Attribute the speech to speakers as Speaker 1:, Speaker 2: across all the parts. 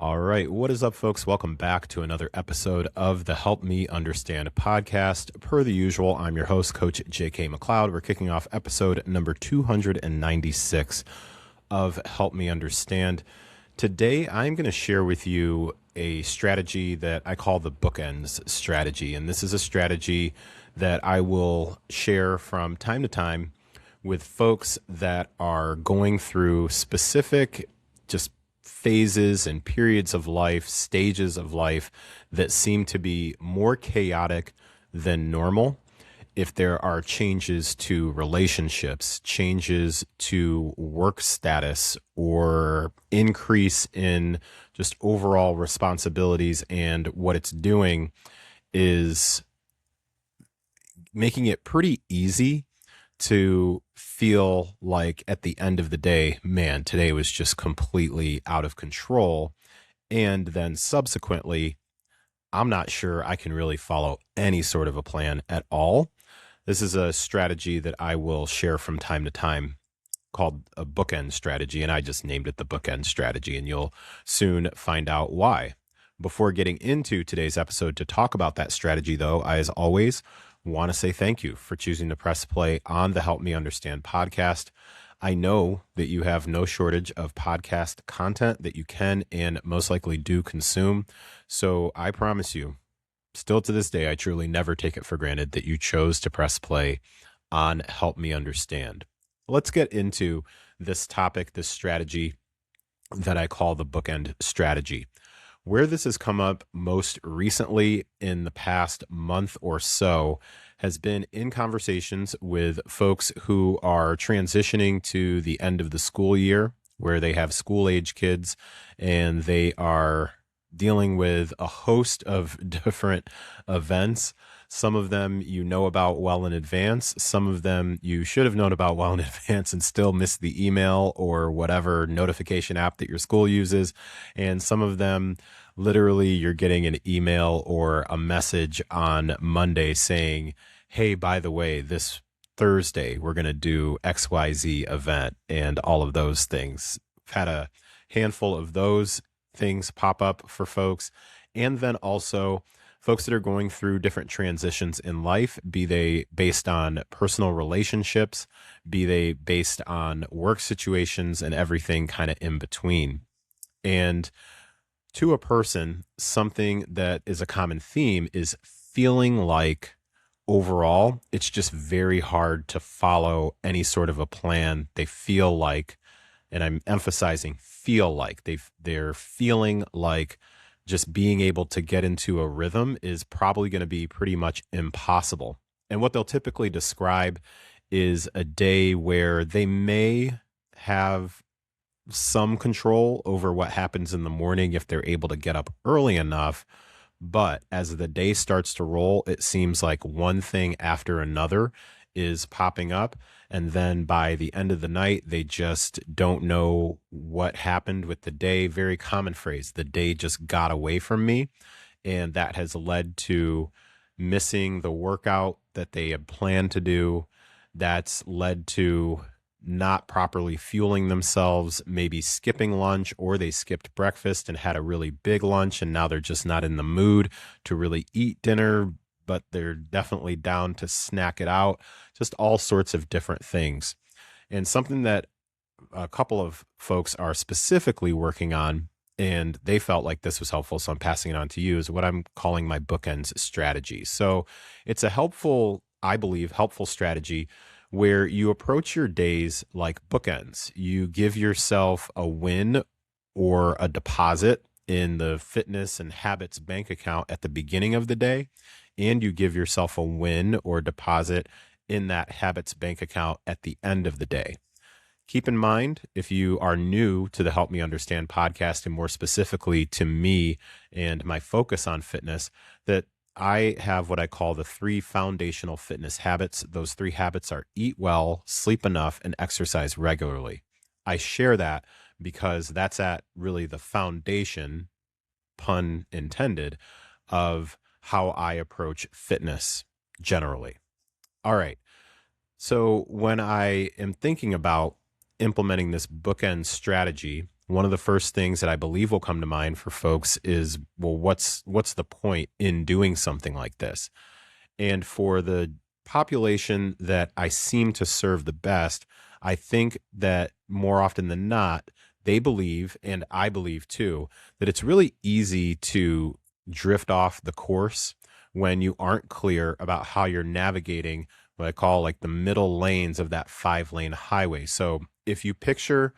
Speaker 1: All right. What is up, folks? Welcome back to another episode of the Help Me Understand podcast. Per the usual, I'm your host, Coach J.K. McLeod. We're kicking off episode number 296 of Help Me Understand. Today, I'm going to share with you a strategy that I call the bookends strategy. And this is a strategy that I will share from time to time with folks that are going through specific just phases and periods of life, stages of life that seem to be more chaotic than normal. If there are changes to relationships, changes to work status, or increase in just overall responsibilities, and what it's doing is making it pretty easy to feel like at the end of the day, man, today was just completely out of control. And then subsequently, I'm not sure I can really follow any sort of a plan at all. This is a strategy that I will share from time to time called a bookend strategy, and I just named it the bookend strategy, and you'll soon find out why. Before getting into today's episode to talk about that strategy, though, I, as always, want to say thank you for choosing to press play on the Help Me Understand podcast. I know that you have no shortage of podcast content that you can and most likely do consume. So I promise you, still to this day, I truly never take it for granted that you chose to press play on Help Me Understand. Let's get into this topic, this strategy that I call the bookend strategy. Where this has come up most recently in the past month or so has been in conversations with folks who are transitioning to the end of the school year, where they have school-age kids and they are dealing with a host of different events. Some of them you know about well in advance. Some of them you should have known about well in advance and still missed the email or whatever notification app that your school uses. And some of them, literally, you're getting an email or a message on Monday saying, hey, by the way, this Thursday, we're going to do XYZ event and all of those things. I've had a handful of those things pop up for folks. And then also folks that are going through different transitions in life, be they based on personal relationships, be they based on work situations, and everything kind of in between. And to a person, something that is a common theme is feeling like overall, it's just very hard to follow any sort of a plan. They feel like, and I'm emphasizing feel like, they're feeling like just being able to get into a rhythm is probably going to be pretty much impossible. And what they'll typically describe is a day where they may have some control over what happens in the morning if they're able to get up early enough. But as the day starts to roll, it seems like one thing after another is popping up. And then by the end of the night, they just don't know what happened with the day. Very common phrase, the day just got away from me. And that has led to missing the workout that they had planned to do. That's led to not properly fueling themselves, maybe skipping lunch, or they skipped breakfast and had a really big lunch, and now they're just not in the mood to really eat dinner, but they're definitely down to snack it out, just all sorts of different things. And something that a couple of folks are specifically working on, and they felt like this was helpful, so I'm passing it on to you, is what I'm calling my bookends strategy. So it's a helpful, I believe, helpful strategy where you approach your days like bookends. You give yourself a win or a deposit in the fitness and habits bank account at the beginning of the day, and you give yourself a win or deposit in that habits bank account at the end of the day. Keep in mind, if you are new to the Help Me Understand podcast, and more specifically to me and my focus on fitness, that I have what I call the 3 foundational fitness habits. Those 3 habits are eat well, sleep enough, and exercise regularly. I share that because that's at really the foundation, pun intended, of how I approach fitness generally. All right. So when I am thinking about implementing this bookend strategy, one of the first things that I believe will come to mind for folks is, well, what's the point in doing something like this? And for the population that I seem to serve the best, I think that more often than not, they believe, and I believe too, that it's really easy to drift off the course when you aren't clear about how you're navigating what I call like the middle lanes of that 5-lane highway. So if you picture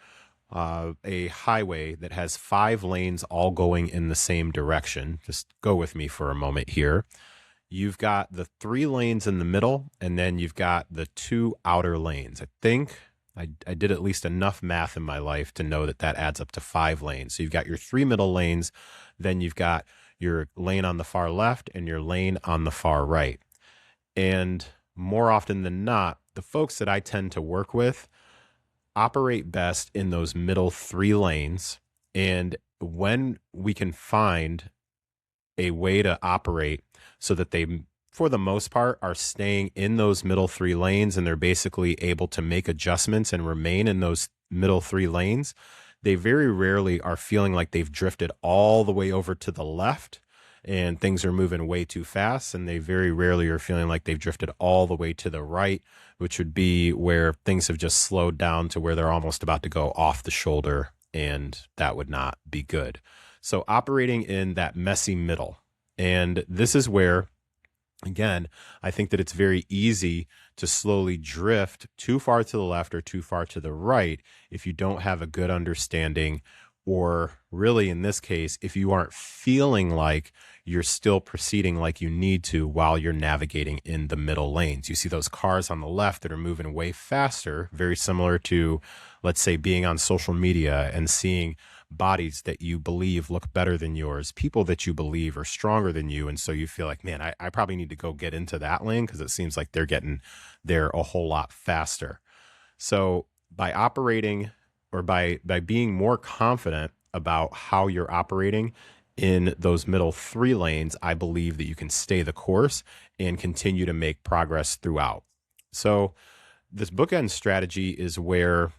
Speaker 1: a highway that has 5 lanes all going in the same direction, just go with me for a moment here. You've got the 3 lanes in the middle, and then you've got the 2 outer lanes. I think I did at least enough math in my life to know that that adds up to 5 lanes. So you've got your 3 middle lanes, then you've got your lane on the far left and your lane on the far right. And more often than not, the folks that I tend to work with operate best in those middle 3 lanes. And when we can find a way to operate so that they, for the most part, are staying in those middle 3 lanes and they're basically able to make adjustments and remain in those middle 3 lanes, they very rarely are feeling like they've drifted all the way over to the left and things are moving way too fast. And they very rarely are feeling like they've drifted all the way to the right, which would be where things have just slowed down to where they're almost about to go off the shoulder, and that would not be good. So operating in that messy middle. And this is where, again, I think that it's very easy to slowly drift too far to the left or too far to the right if you don't have a good understanding, or really in this case, if you aren't feeling like you're still proceeding like you need to while you're navigating in the middle lanes. You see those cars on the left that are moving way faster, very similar to, let's say, being on social media and seeing bodies that you believe look better than yours, people that you believe are stronger than you. And so you feel like, man, I probably need to go get into that lane because it seems like they're getting there a whole lot faster. So by operating, or by being more confident about how you're operating in those middle 3 lanes, I believe that you can stay the course and continue to make progress throughout. So this bookend strategy is where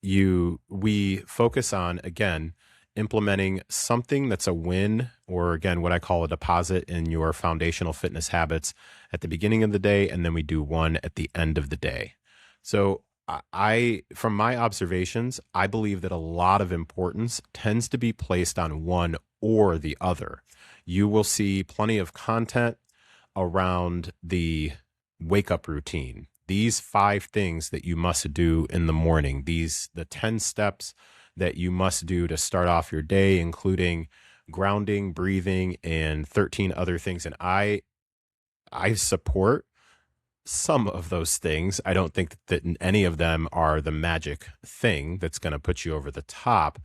Speaker 1: we focus on, again, implementing something that's a win, or again, what I call a deposit in your foundational fitness habits at the beginning of the day, and then we do one at the end of the day. So from my observations, I believe that a lot of importance tends to be placed on one or the other. You will see plenty of content around the wake up routine. These 5 things that you must do in the morning, the 10 steps that you must do to start off your day, including grounding, breathing, and 13 other things. And I support some of those things. I don't think that any of them are the magic thing that's going to put you over the top.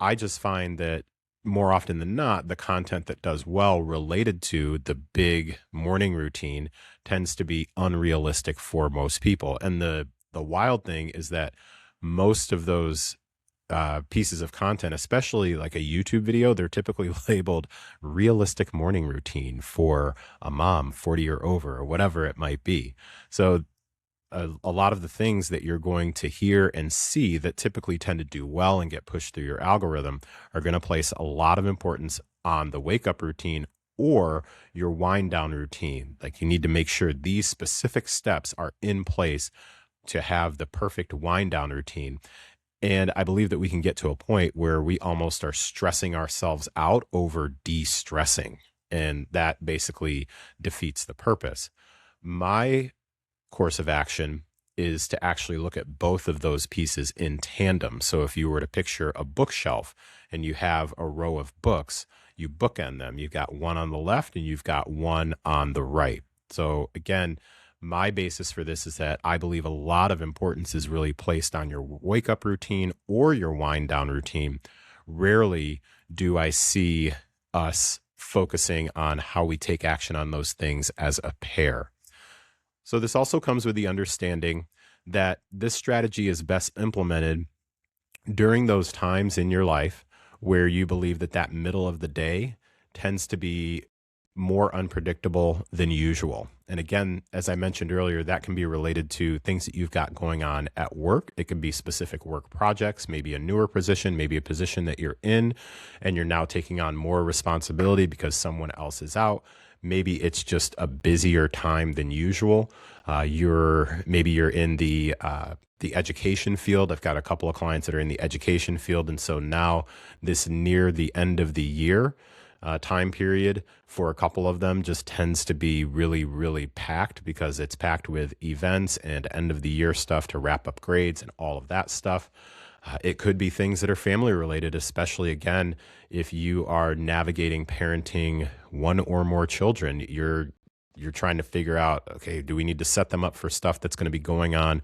Speaker 1: I just find that more often than not, the content that does well related to the big morning routine tends to be unrealistic for most people. And the wild thing is that most of those pieces of content, especially like a YouTube video, they're typically labeled realistic morning routine for a mom 40 or over, or whatever it might be. So a lot of the things that you're going to hear and see that typically tend to do well and get pushed through your algorithm are going to place a lot of importance on the wake up routine or your wind down routine. Like, you need to make sure these specific steps are in place to have the perfect wind down routine. And I believe that we can get to a point where we almost are stressing ourselves out over de-stressing. And that basically defeats the purpose. My course of action is to actually look at both of those pieces in tandem. So if you were to picture a bookshelf and you have a row of books, you bookend them. You've got one on the left and you've got one on the right. So again, my basis for this is that I believe a lot of importance is really placed on your wake up routine or your wind down routine. Rarely do I see us focusing on how we take action on those things as a pair. So this also comes with the understanding that this strategy is best implemented during those times in your life where you believe that that middle of the day tends to be more unpredictable than usual. And again, as I mentioned earlier, that can be related to things that you've got going on at work. It can be specific work projects, maybe a newer position, maybe a position that you're in, and you're now taking on more responsibility because someone else is out. Maybe it's just a busier time than usual. Maybe you're in the education field. I've got a couple of clients that are in the education field, and so now this near the end of the year time period for a couple of them just tends to be really, really packed because it's packed with events and end of the year stuff to wrap up grades and all of that stuff. It could be things that are family related, especially again, if you are navigating parenting one or more children, you're trying to figure out, okay, do we need to set them up for stuff that's going to be going on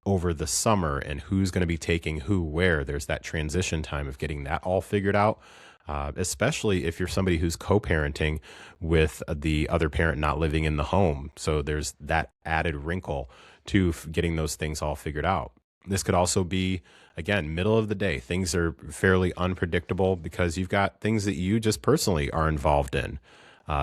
Speaker 1: over the summer and who's going to be taking who where? There's that transition time of getting that all figured out. Especially if you're somebody who's co-parenting with the other parent not living in the home. So there's that added wrinkle to getting those things all figured out. This could also be, again, middle of the day. Things are fairly unpredictable because you've got things that you just personally are involved in,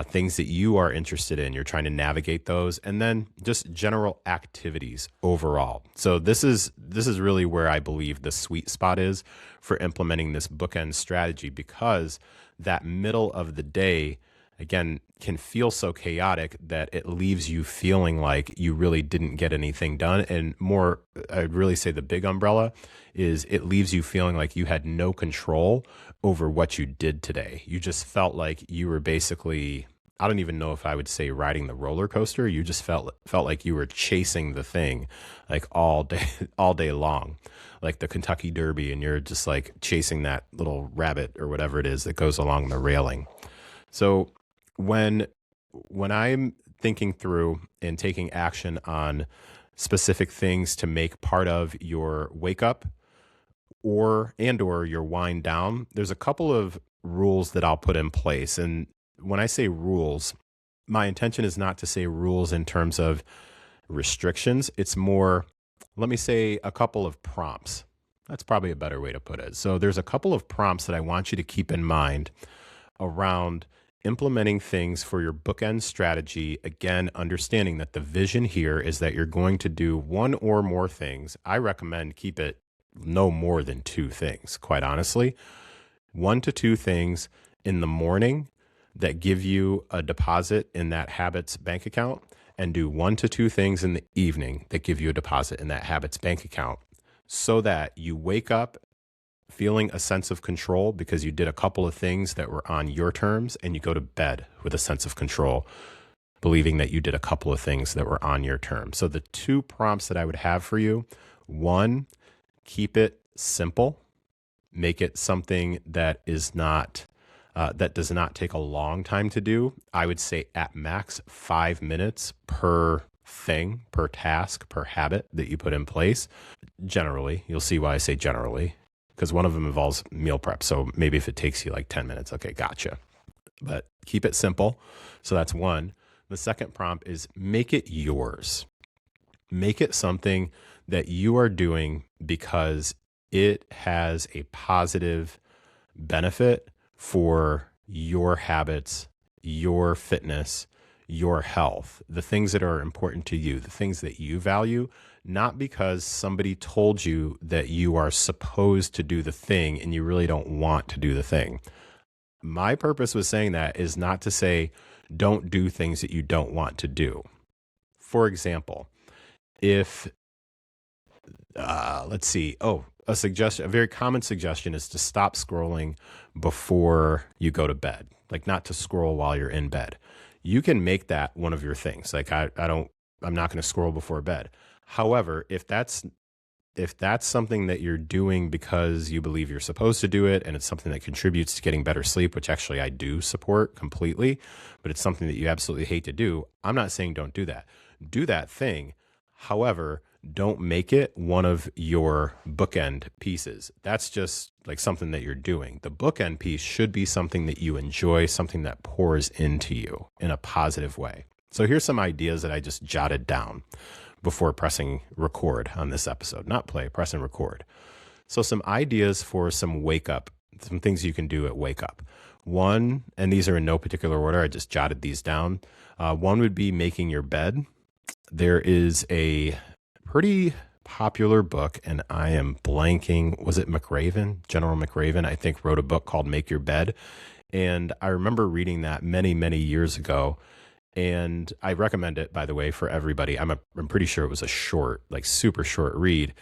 Speaker 1: things that you are interested in. You're trying to navigate those, and then just general activities overall. So this is really where I believe the sweet spot is for implementing this bookend strategy, because that middle of the day, again, can feel so chaotic that it leaves you feeling like you really didn't get anything done. And more, I'd really say the big umbrella is it leaves you feeling like you had no control over what you did today. You just felt like you were basically, I don't even know if I would say riding the roller coaster. You just felt like you were chasing the thing like all day long, like the Kentucky Derby, and you're just like chasing that little rabbit or whatever it is that goes along the railing. So when I'm thinking through and taking action on specific things to make part of your wake up or your wind down, there's a couple of rules that I'll put in place. And when I say rules, my intention is not to say rules in terms of restrictions. It's more, let me say, a couple of prompts. That's probably a better way to put it. So there's a couple of prompts that I want you to keep in mind around implementing things for your bookend strategy. Again, understanding that the vision here is that you're going to do one or more things. I recommend keep it no more than 2 things, quite honestly. 1 to 2 things in the morning that give you a deposit in that habits bank account, and do 1 to 2 things in the evening that give you a deposit in that habits bank account, so that you wake up feeling a sense of control because you did a couple of things that were on your terms, and you go to bed with a sense of control, believing that you did a couple of things that were on your terms. So the 2 prompts that I would have for you: 1, keep it simple. Make it something that is not that does not take a long time to do. I would say at max 5 minutes per thing, per task, per habit that you put in place. Generally, you'll see why I say generally, because one of them involves meal prep. So maybe if it takes you like 10 minutes, okay, gotcha. But keep it simple. So that's 1. The second prompt is make it yours. Make it something that you are doing because it has a positive benefit for your habits, your fitness, your health, the things that are important to you, the things that you value, not because somebody told you that you are supposed to do the thing and you really don't want to do the thing. My purpose with saying that is not to say don't do things that you don't want to do. For example, if let's see. A very common suggestion is to stop scrolling before you go to bed, like not to scroll while you're in bed. You can make that one of your things. Like I'm not going to scroll before bed. However, if that's something that you're doing because you believe you're supposed to do it, and it's something that contributes to getting better sleep, which actually I do support completely, but it's something that you absolutely hate to do, I'm not saying don't do that. Do that thing. However, don't make it one of your bookend pieces. That's just like something that you're doing. The bookend piece should be something that you enjoy, something that pours into you in a positive way. So here's some ideas that I just jotted down before pressing record on this episode. Not play, press and record. So some ideas for some wake up some things you can do at wake up. One, and these are in no particular order, I just jotted these down. One would be making your bed. There is a pretty popular book, and I am blanking. Was it McRaven? General McRaven, I think, wrote a book called Make Your Bed. And I remember reading that many, many years ago. And I recommend it, by the way, for everybody. I'm pretty sure it was a short, like super short read.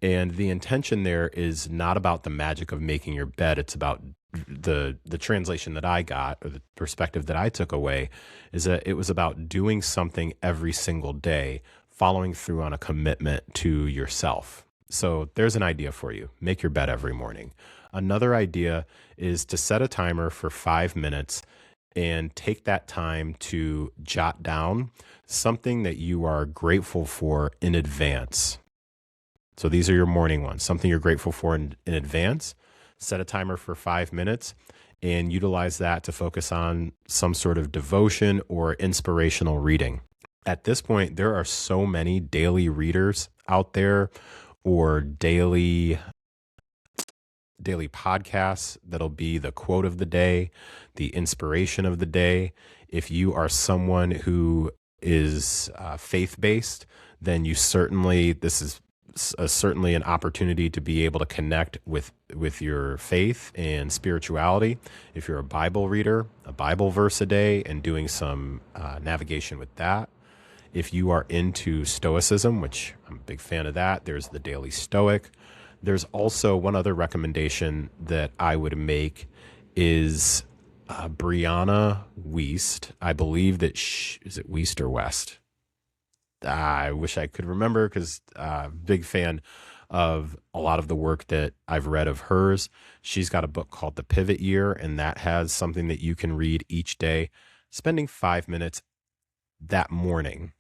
Speaker 1: And the intention there is not about the magic of making your bed. It's about the translation that I got, or the perspective that I took away, is that it was about doing something every single day, following through on a commitment to yourself. So there's an idea for you. Make your bed every morning. Another idea is to set a timer for 5 minutes and take that time to jot down something that you are grateful for in advance. So these are your morning ones, something you're grateful for in advance. Set a timer for 5 minutes and utilize that to focus on some sort of devotion or inspirational reading. At this point, there are so many daily readers out there, or daily podcasts that'll be the quote of the day, the inspiration of the day. If you are someone who is faith-based, then you this is certainly an opportunity to be able to connect with your faith and spirituality. If you're a Bible reader, a Bible verse a day, and doing some navigation with that. If you are into Stoicism, which I'm a big fan of that, there's the Daily Stoic. There's also one other recommendation that I would make is Brianna Wiest. I believe that is it Wiest or West? I wish I could remember, because big fan of a lot of the work that I've read of hers. She's got a book called The Pivot Year, and that has something that you can read each day, spending 5 minutes that morning.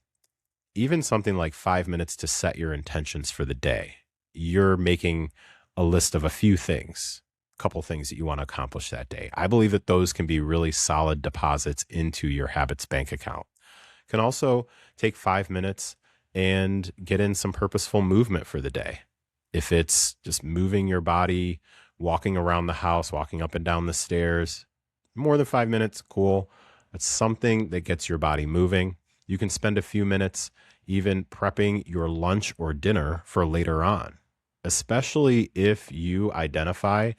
Speaker 1: Even something like 5 minutes to set your intentions for the day. You're making a list of a few things, a couple things that you want to accomplish that day. I believe that those can be really solid deposits into your Habits bank account. Can also take 5 minutes and get in some purposeful movement for the day. If it's just moving your body, walking around the house, walking up and down the stairs, more than 5 minutes, cool. It's something that gets your body moving. You can spend a few minutes even prepping your lunch or dinner for later on, especially if you identify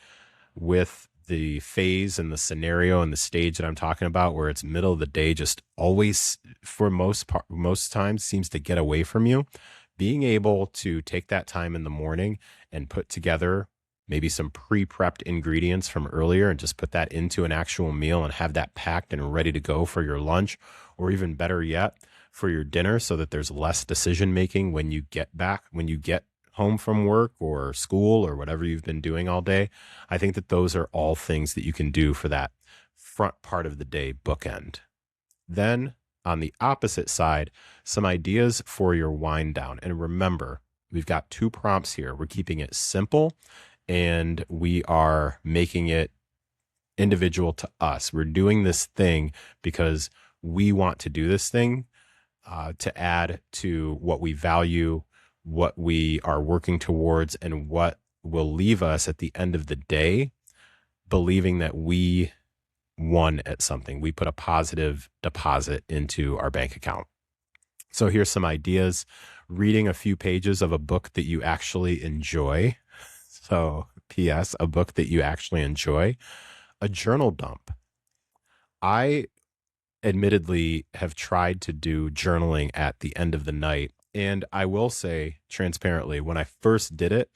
Speaker 1: with the phase and the scenario and the stage that I'm talking about, where it's middle of the day, just always, for most times, seems to get away from you. Being able to take that time in the morning and put together maybe some pre-prepped ingredients from earlier and just put that into an actual meal and have that packed and ready to go for your lunch, or even better yet, for your dinner, so that there's less decision making when you get home from work or school or whatever you've been doing all day. I think that those are all things that you can do for that front part of the day bookend. Then on the opposite side, some ideas for your wind down. And remember, we've got 2 prompts here. We're keeping it simple, and we are making it individual to us. We're doing this thing because we want to do this thing to add to what we value, what we are working towards, and what will leave us at the end of the day believing that we won at something. We put a positive deposit into our bank account. So here's some ideas. Reading a few pages of a book that you actually enjoy. So P.S., a book that you actually enjoy. A journal dump. I admittedly have tried to do journaling at the end of the night. And I will say transparently, when I first did it,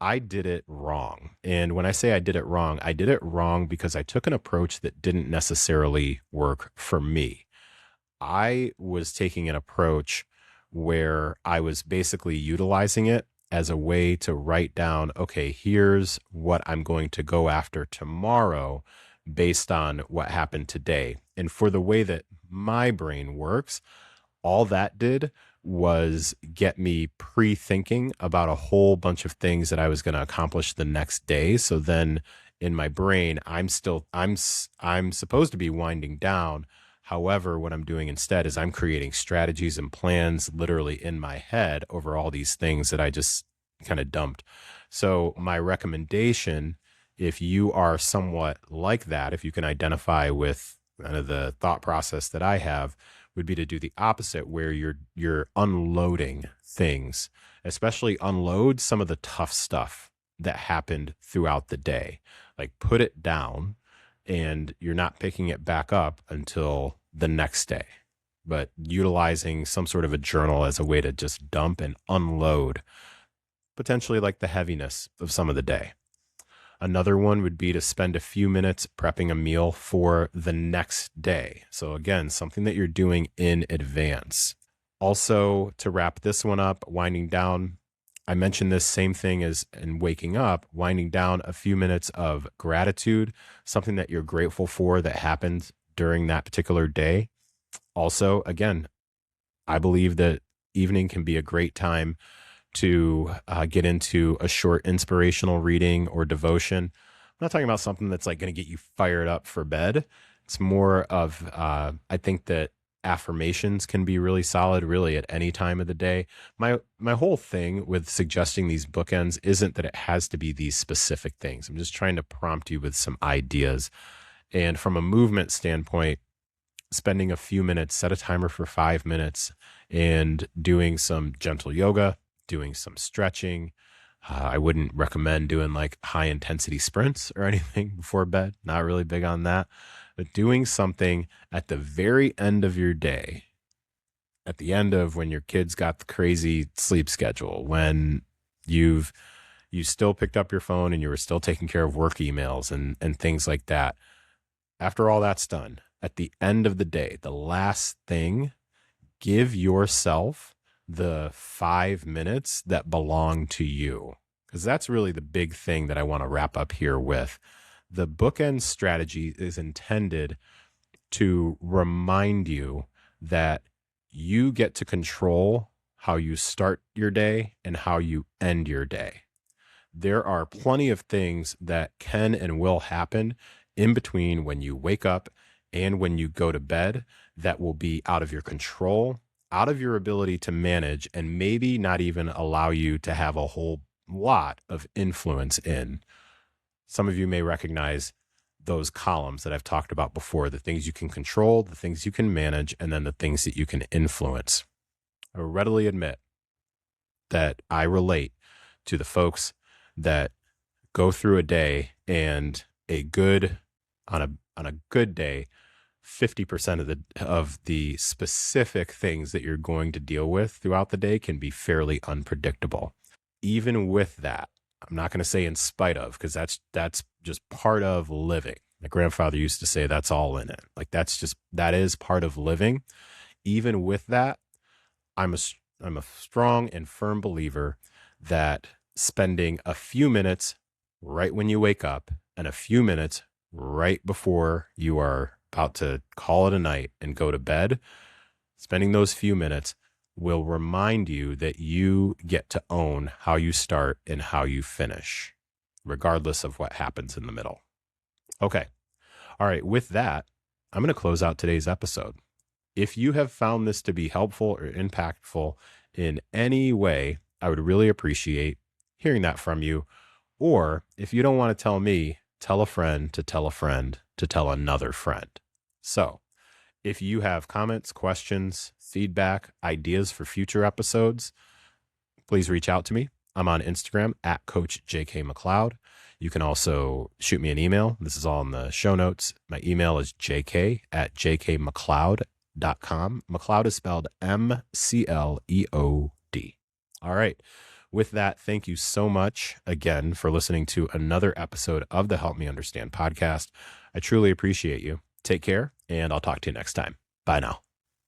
Speaker 1: I did it wrong. And when I say I did it wrong because I took an approach that didn't necessarily work for me. I was taking an approach where I was basically utilizing it as a way to write down, okay, here's what I'm going to go after tomorrow based on what happened today. And for the way that my brain works, all that did was get me pre-thinking about a whole bunch of things that I was going to accomplish the next day. So then in my brain, I'm supposed to be winding down. However, what I'm doing instead is I'm creating strategies and plans literally in my head over all these things that I just kind of dumped. So my recommendation If you are somewhat like that, if you can identify with kind of the thought process that I have, would be to do the opposite, where you're unloading things, especially unload some of the tough stuff that happened throughout the day. Like put it down and you're not picking it back up until the next day, but utilizing some sort of a journal as a way to just dump and unload potentially like the heaviness of some of the day. Another one would be to spend a few minutes prepping a meal for the next day. So again, something that you're doing in advance. Also, to wrap this one up, winding down, I mentioned this same thing as in waking up, winding down a few minutes of gratitude, something that you're grateful for that happened during that particular day. Also, again, I believe that evening can be a great time to get into a short inspirational reading or devotion. I'm not talking about something that's like going to get you fired up for bed. It's more of, I think that affirmations can be really solid, really at any time of the day. My whole thing with suggesting these bookends isn't that it has to be these specific things. I'm just trying to prompt you with some ideas. And from a movement standpoint, spending a few minutes, set a timer for 5 minutes and doing some gentle yoga, doing some stretching. I wouldn't recommend doing like high intensity sprints or anything before bed. Not really big on that, but doing something at the very end of your day, at the end of when your kids got the crazy sleep schedule, when you still picked up your phone and you were still taking care of work emails and things like that. After all that's done, at the end of the day, the last thing, give yourself the 5 minutes that belong to you. Because that's really the big thing that I want to wrap up here with. The bookend strategy is intended to remind you that you get to control how you start your day and how you end your day. There are plenty of things that can and will happen in between when you wake up and when you go to bed that will be out of your control, out of your ability to manage, and maybe not even allow you to have a whole lot of influence in. Some of you may recognize those columns that I've talked about before, the things you can control, the things you can manage, and then the things that you can influence. I readily admit that I relate to the folks that go through a day and on a good day, 50% of the specific things that you're going to deal with throughout the day can be fairly unpredictable. Even with that, I'm not going to say in spite of, because that's just part of living. My grandfather used to say that's all in it. Like that is part of living. Even with that, I'm a strong and firm believer that spending a few minutes right when you wake up and a few minutes right before you are about to call it a night and go to bed, spending those few minutes will remind you that you get to own how you start and how you finish, regardless of what happens in the middle. Okay. All right. With that, I'm going to close out today's episode. If you have found this to be helpful or impactful in any way, I would really appreciate hearing that from you. Or if you don't want to tell me, tell a friend to tell a friend to tell another friend. So if you have comments, questions, feedback, ideas for future episodes, please reach out to me. I'm on Instagram at Coach JK McLeod. You can also shoot me an email. This is all in the show notes. My email is jk@jkmcleod.com. McLeod is spelled MCLEOD. All right. With that, thank you so much again for listening to another episode of the Help Me Understand podcast. I truly appreciate you. Take care, and I'll talk to you next time. Bye now.